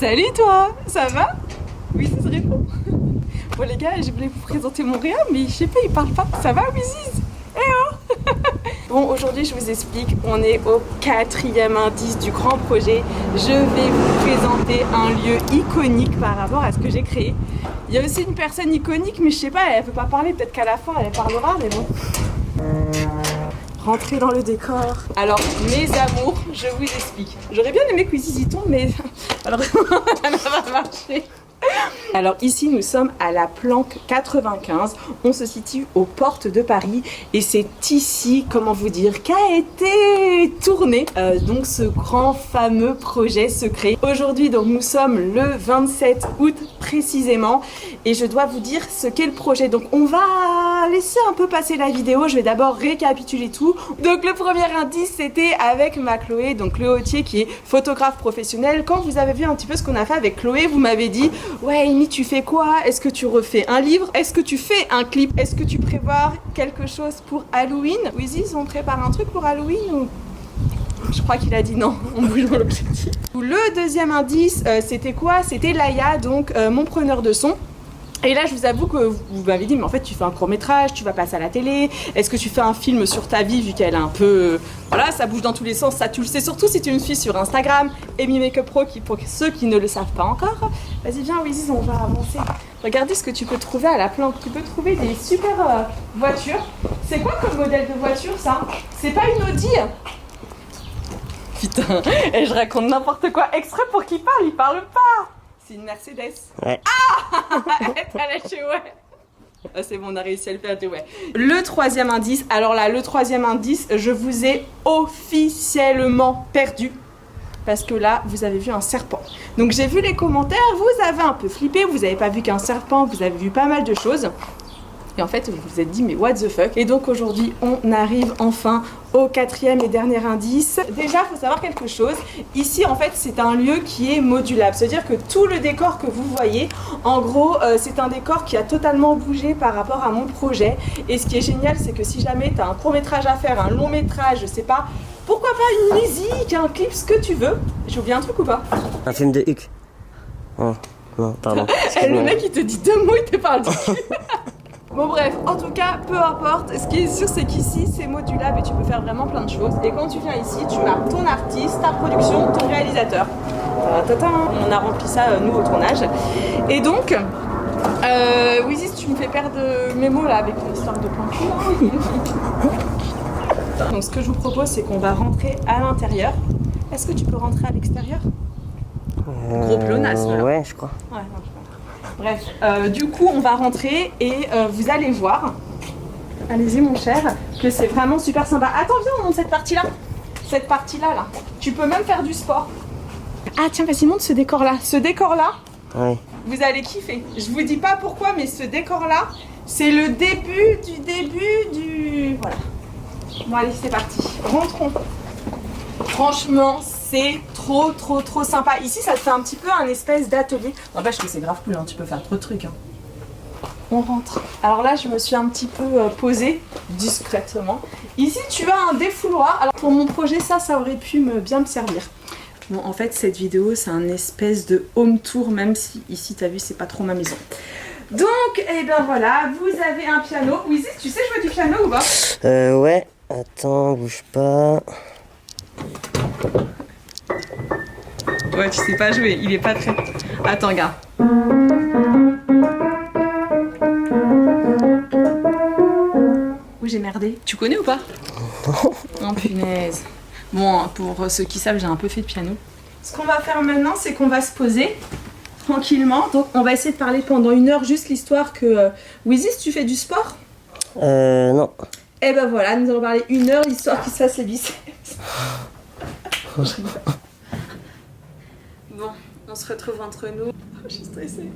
Salut toi, ça va? Oui, ça se répond. Bon les gars, je voulais vous présenter mon réa, mais je sais pas, il parle pas. Ça va, Wiziz? Eh oh. Bon, aujourd'hui je vous explique, on est au 4e indice du grand projet. Je vais vous présenter un lieu iconique par rapport à ce que j'ai créé. Il y a aussi une personne iconique, mais je sais pas, elle peut pas parler, peut-être qu'à la fin elle parlera, mais bon. Rentrer dans le décor. Alors, mes amours, je vous explique. J'aurais bien aimé que Wiziz y tombe, mais malheureusement, ça n'a pas marché. Alors ici nous sommes à la planque 95, on se situe aux portes de Paris et c'est ici, comment vous dire, qu'a été tourné donc ce grand fameux projet secret. Aujourd'hui donc nous sommes le 27 août précisément et je dois vous dire ce qu'est le projet. Donc on va laisser un peu passer la vidéo, je vais d'abord récapituler tout. Donc le premier indice c'était avec ma Chloé, donc Chloé Autier qui est photographe professionnelle. Quand vous avez vu un petit peu ce qu'on a fait avec Chloé, vous m'avez dit ouais Amy, tu fais quoi? Est-ce que tu refais un livre? Est-ce que tu fais un clip? Est-ce que tu prévois quelque chose pour Halloween? Wiziz, on prépare un truc pour Halloween ou... Je crois qu'il a dit non, on bouge dans l'objectif. Le deuxième indice, c'était quoi? C'était Laïa, donc mon preneur de son. Et là, je vous avoue que vous m'avez dit, mais en fait, tu fais un court-métrage, tu vas passer à la télé. Est-ce que tu fais un film sur ta vie, vu qu'elle est un peu... voilà, ça bouge dans tous les sens, ça tu le sais, surtout si tu es une fille sur Instagram. Amy Makeup Pro, pour ceux qui ne le savent pas encore. Vas-y, viens, Wiziz, on va avancer. Regardez ce que tu peux trouver à la planque. Tu peux trouver des super voitures. C'est quoi comme modèle de voiture, ça? C'est pas une Audi? Putain, et je raconte n'importe quoi exprès pour qu'il parle, il parle pas. C'est une Mercedes. Ouais. Ah. Elle a lâché ouais. Ah, c'est bon, on a réussi à le faire, ouais. Le troisième indice, alors là, le troisième indice, je vous ai officiellement perdu. Parce que là, vous avez vu un serpent. Donc j'ai vu les commentaires, vous avez un peu flippé, vous avez pas vu qu'un serpent, vous avez vu pas mal de choses. Et en fait, vous vous êtes dit, mais what the fuck? Et donc aujourd'hui, on arrive enfin au 4e et dernier indice. Déjà, il faut savoir quelque chose. Ici, en fait, c'est un lieu qui est modulable. C'est-à-dire que tout le décor que vous voyez, en gros, c'est un décor qui a totalement bougé par rapport à mon projet. Et ce qui est génial, c'est que si jamais tu as un court-métrage à faire, un long-métrage, je sais pas, pourquoi pas une musique, un clip, ce que tu veux. J'ai oublié un truc ou pas? Un film de Huck. Oh, non, pardon. Le mec, il te dit 2 mots, il te parle du cul. Bon bref, en tout cas, peu importe, ce qui est sûr c'est qu'ici c'est modulable et tu peux faire vraiment plein de choses. Et quand tu viens ici, tu marques ton artiste, ta production, ton réalisateur. On a rempli ça nous au tournage. Et donc, Wiziz, tu me fais perdre mes mots là avec l'histoire de plan cul. Donc ce que je vous propose c'est qu'on va rentrer à l'intérieur. Est-ce que tu peux rentrer à l'extérieur? Gros pléonasme là. Ouais, je crois. Ouais, non, je crois. Bref, du coup on va rentrer et vous allez voir, allez-y mon cher, que c'est vraiment super sympa. Attends, viens, on monte cette partie-là. Cette partie-là, là. Tu peux même faire du sport. Ah tiens, vas-y, monte ce décor-là. Ce décor-là, Ouais. vous allez kiffer. Je vous dis pas pourquoi, mais ce décor-là, c'est le début du... Voilà. Bon allez, c'est parti. Rentrons. Franchement, c'est trop sympa. Ici, ça te fait un petit peu un espèce d'atelier. N'empêche que c'est grave cool, hein. Tu peux faire trop de trucs. Hein. On rentre. Alors là, je me suis un petit peu posée discrètement. Ici, tu as un défouloir. Alors pour mon projet, ça aurait pu bien me servir. Bon, en fait, cette vidéo, c'est un espèce de home tour, même si ici, t'as vu, c'est pas trop ma maison. Donc, et ben voilà, vous avez un piano. Wiziz, tu sais jouer du piano ou pas? Ouais. Attends, bouge pas. Ouais, tu sais pas jouer, il est pas très... Attends, regarde. Où j'ai merdé? Tu connais ou pas? Oh punaise. Bon, pour ceux qui savent, j'ai un peu fait de piano. Ce qu'on va faire maintenant, c'est qu'on va se poser tranquillement. Donc, on va essayer de parler pendant 1 heure, juste l'histoire que... Wiziz, tu fais du sport? Non. Et ben voilà, nous allons parler 1 heure, l'histoire qu'il se fasse les biceps. Bon, on se retrouve entre nous. Je suis stressée.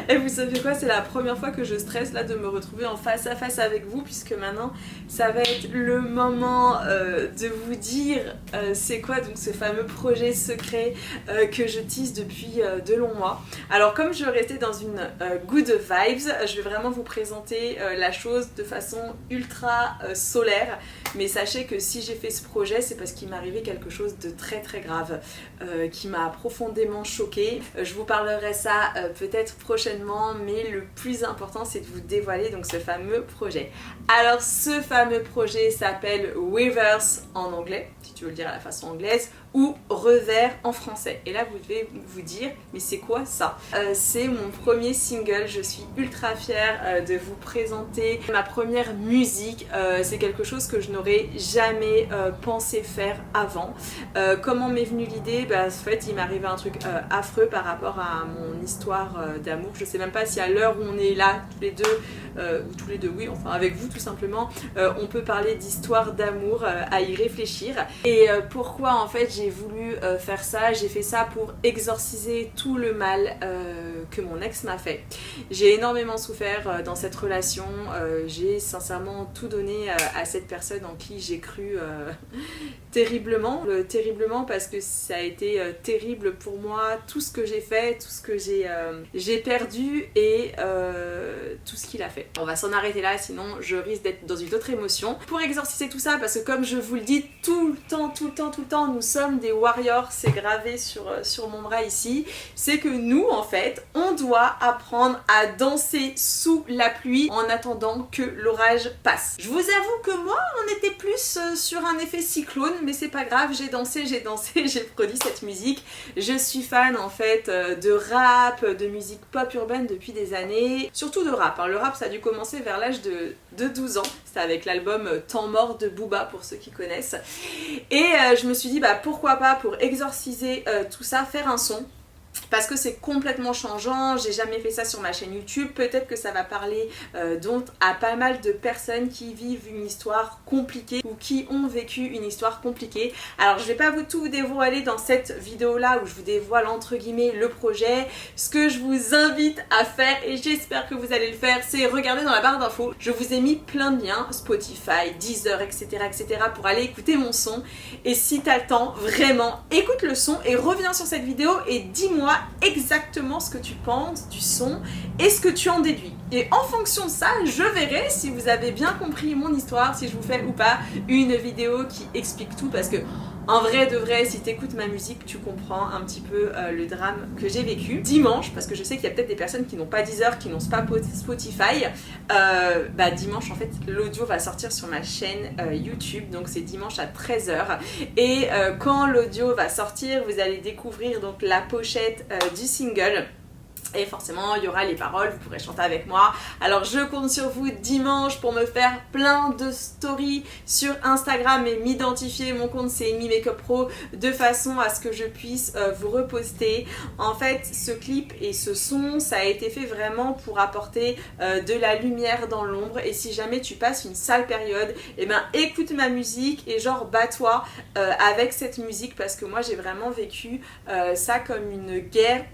Et vous savez quoi, c'est la première fois que je stresse là de me retrouver en face à face avec vous, puisque maintenant ça va être le moment de vous dire c'est quoi donc ce fameux projet secret que je tease depuis de longs mois. Alors comme je restais dans une good vibes, je vais vraiment vous présenter la chose de façon ultra solaire, mais sachez que si j'ai fait ce projet, c'est parce qu'il m'est arrivé quelque chose de très très grave qui m'a profondément choquée. Je vous parlerai ça peut-être prochainement, mais le plus important c'est de vous dévoiler donc ce fameux projet. Alors ce fameux projet s'appelle Reverse en anglais, si tu veux le dire à la façon anglaise, ou revers en français. Et là vous devez vous dire mais c'est quoi ça? C'est mon premier single, je suis ultra fière de vous présenter ma première musique. C'est quelque chose que je n'aurais jamais pensé faire avant. Comment m'est venue l'idée? En fait il m'est arrivé un truc affreux par rapport à mon histoire d'amour. Je sais même pas si à l'heure où on est là tous les deux, ou tous les deux oui, enfin avec vous tout simplement, on peut parler d'histoire d'amour à y réfléchir. Et pourquoi en fait j'ai voulu faire ça? J'ai fait ça pour exorciser tout le mal que mon ex m'a fait. J'ai énormément souffert dans cette relation, j'ai sincèrement tout donné à cette personne en qui j'ai cru terriblement, parce que ça a été terrible pour moi, tout ce que j'ai fait, tout ce que j'ai perdu et tout ce qu'il a fait. On va s'en arrêter là, sinon je risque d'être dans une autre émotion. Pour exorciser tout ça, parce que comme je vous le dis tout le temps, nous sommes des warriors, c'est gravé sur mon bras ici, c'est que nous en fait, on doit apprendre à danser sous la pluie en attendant que l'orage passe. Je vous avoue que moi, on était plus sur un effet cyclone, mais c'est pas grave, j'ai dansé, j'ai produit cette musique. Je suis fan en fait de rap, de musique pop urbaine depuis des années, surtout de rap. Le rap ça a dû commencer vers l'âge de 12 ans, c'était avec l'album Temps mort de Booba pour ceux qui connaissent. Et je me suis dit pourquoi pas, pour exorciser tout ça, faire un son. Parce que c'est complètement changeant, j'ai jamais fait ça sur ma chaîne YouTube, peut-être que ça va parler donc à pas mal de personnes qui vivent une histoire compliquée ou qui ont vécu une histoire compliquée. Alors je vais pas tout vous dévoiler dans cette vidéo là où je vous dévoile entre guillemets le projet. Ce que je vous invite à faire, et j'espère que vous allez le faire, c'est regarder dans la barre d'infos, je vous ai mis plein de liens, Spotify, Deezer, etc. pour aller écouter mon son. Et si t'as le temps, vraiment, écoute le son et reviens sur cette vidéo et dis-moi exactement ce que tu penses du son et ce que tu en déduis. Et en fonction de ça, je verrai si vous avez bien compris mon histoire, si je vous fais ou pas une vidéo qui explique tout, parce que en vrai de vrai, si t'écoutes ma musique, tu comprends un petit peu le drame que j'ai vécu. Dimanche, parce que je sais qu'il y a peut-être des personnes qui n'ont pas Deezer, qui n'ont pas Spotify, dimanche en fait l'audio va sortir sur ma chaîne YouTube, donc c'est dimanche à 13 h. Et quand l'audio va sortir, vous allez découvrir donc la pochette du single. Et forcément il y aura les paroles, vous pourrez chanter avec moi. Alors je compte sur vous dimanche pour me faire plein de stories sur Instagram et m'identifier. Mon compte c'est Amy Makeup Pro, de façon à ce que je puisse vous reposter. En fait ce clip et ce son, ça a été fait vraiment pour apporter de la lumière dans l'ombre. Et si jamais tu passes une sale période, écoute ma musique et genre bats-toi avec cette musique, parce que moi j'ai vraiment vécu ça comme une guerre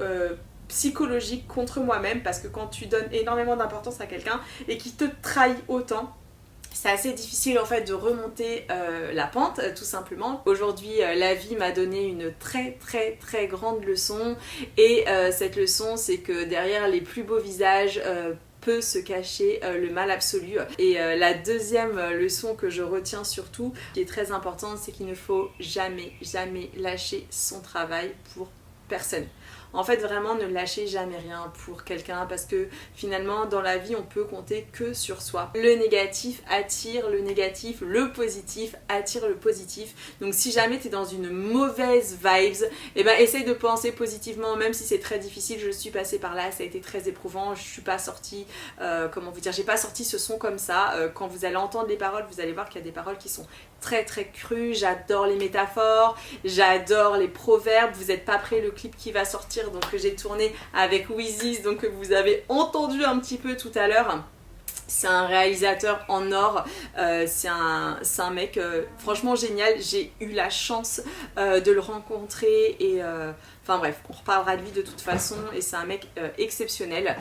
psychologique contre moi-même, parce que quand tu donnes énormément d'importance à quelqu'un et qui te trahit autant, c'est assez difficile en fait de remonter la pente tout simplement. Aujourd'hui la vie m'a donné une très grande leçon, et cette leçon c'est que derrière les plus beaux visages peut se cacher le mal absolu. Et la deuxième leçon que je retiens surtout, qui est très importante, c'est qu'il ne faut jamais lâcher son travail pour personne. En fait vraiment ne lâchez jamais rien pour quelqu'un, parce que finalement dans la vie on peut compter que sur soi. Le négatif attire le négatif, le positif attire le positif. Donc si jamais tu es dans une mauvaise vibes, essaye de penser positivement, même si c'est très difficile. Je suis passée par là, ça a été très éprouvant, je suis pas sortie, j'ai pas sorti ce son comme ça. Quand vous allez entendre les paroles, vous allez voir qu'il y a des paroles qui sont très crues. J'adore les métaphores, j'adore les proverbes. Vous êtes pas prêts, le clip qui va sortir, donc que j'ai tourné avec Weezy, donc que vous avez entendu un petit peu tout à l'heure. C'est un réalisateur en or, c'est un mec franchement génial. J'ai eu la chance de le rencontrer et Enfin bref, on reparlera de lui de toute façon et c'est un mec exceptionnel.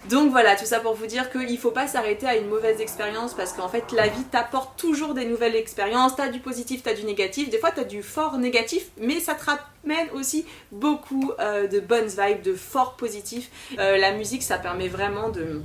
Donc voilà, tout ça pour vous dire qu'il ne faut pas s'arrêter à une mauvaise expérience parce qu'en fait la vie t'apporte toujours des nouvelles expériences, t'as du positif, t'as du négatif, des fois t'as du fort négatif, mais ça te ramène aussi beaucoup de bonnes vibes, de fort positif. La musique ça permet vraiment de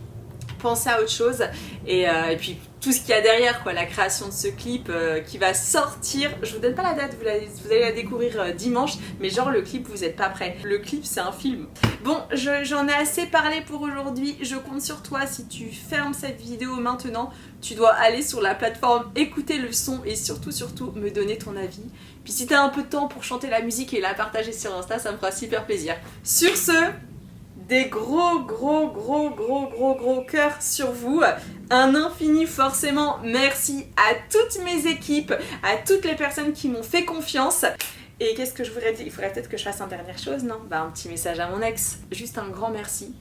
penser à autre chose et puis tout ce qu'il y a derrière quoi, la création de ce clip qui va sortir, je vous donne pas la date, vous allez la découvrir dimanche, mais genre le clip vous êtes pas prêts, le clip c'est un film. Bon, j'en ai assez parlé pour aujourd'hui, je compte sur toi, si tu fermes cette vidéo maintenant, tu dois aller sur la plateforme, écouter le son et surtout me donner ton avis. Puis si t'as un peu de temps pour chanter la musique et la partager sur Insta, ça me fera super plaisir. Sur ce, des gros cœurs sur vous, un infini forcément merci à toutes mes équipes, à toutes les personnes qui m'ont fait confiance. Et qu'est-ce que je voudrais dire? Il faudrait peut-être que je fasse une dernière chose, non? Bah un petit message à mon ex, juste un grand merci.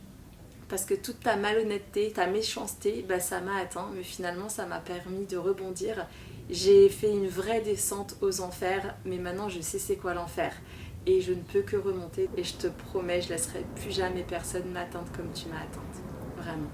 Parce que toute ta malhonnêteté, ta méchanceté, bah ça m'a atteint, mais finalement ça m'a permis de rebondir. J'ai fait une vraie descente aux enfers, mais maintenant je sais c'est quoi l'enfer. Et je ne peux que remonter et je te promets, je laisserai plus jamais personne m'atteindre comme tu m'as atteinte. Vraiment.